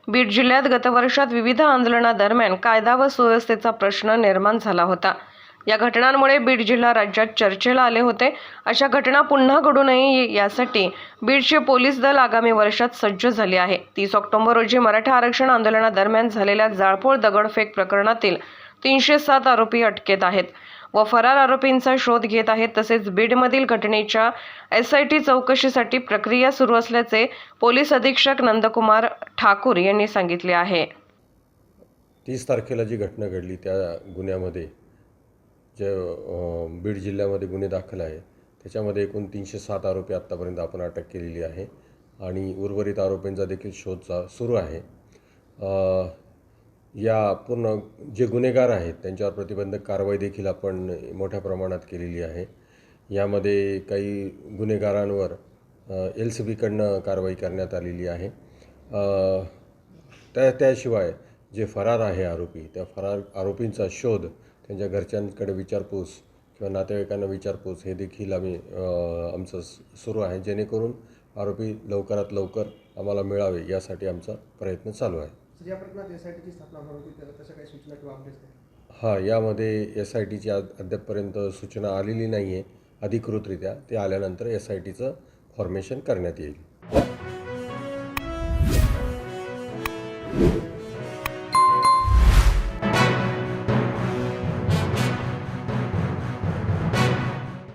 बीड जिल्ह्यात गतवर्षात विविध आंदोलनादरम्यान कायदा व सुव्यवस्थेचा प्रश्न निर्माण झाला होता। या घटनांमुळे बीड जिल्हा राज्यात चर्चेला आले होते। अशा घटना पुन्हा घडू नये यासाठी बीडचे पोलीस दल आगामी वर्षात सज्ज झाले आहे। 30 ऑक्टोबर रोजी मराठा आरक्षण आंदोलनादरम्यान झालेल्या जाळपोळ दगडफेक प्रकरणातील 307 आरोपी अटकेत आहेत व फरार आरोपींचा शोध घेत आहेत। तसेच बीडमधील घटनेच्या SIT चौकशीसाठी प्रक्रिया सुरू असल्याचे पोलीस अधीक्षक नंदकुमार ठाकूर यांनी सांगितले आहे। 30 तारखेला जी घटना घडली त्या गुन्ह्यामध्ये जे बीड जिल्ह्यामध्ये गुन्हे दाखल आहे त्याच्यामध्ये एकूण 307 आरोपी आत्तापर्यंत आपण अटक केलेली आहे आणि उर्वरित आरोपींचा देखील शोध सुरू आहे। या पूर्ण जे गुन्हेगार आहेत त्यांच्यावर प्रतिबंधक कारवाई देखील आपण मोठ्या प्रमाणात केलेली आहे। यामध्ये काही गुन्हेगारांवर LCB कडनं कारवाई करण्यात आलेली आहे। त्याशिवाय जे फरार आहे आरोपी त्या फरार आरोपींचा शोध, त्यांच्या घरच्यांकडे विचारपूस किंवा नातेवाईकांना विचारपूस हे देखील आमचं सुरू आहे, जेणेकरून आरोपी लवकरात लवकर आम्हाला मिळावे यासाठी आमचा प्रयत्न चालू आहे। या प्रकरणात SITची स्थापना होती, त्याला तशा काही सूचना किंवा अपडेट्स आहेत? हां, यामध्ये SITची अद्यापपर्यंत सूचना आलेली नाही आहे अधिकृतरित्या। ते आल्यानंतर SITचं फॉर्मेशन करण्यात येईल।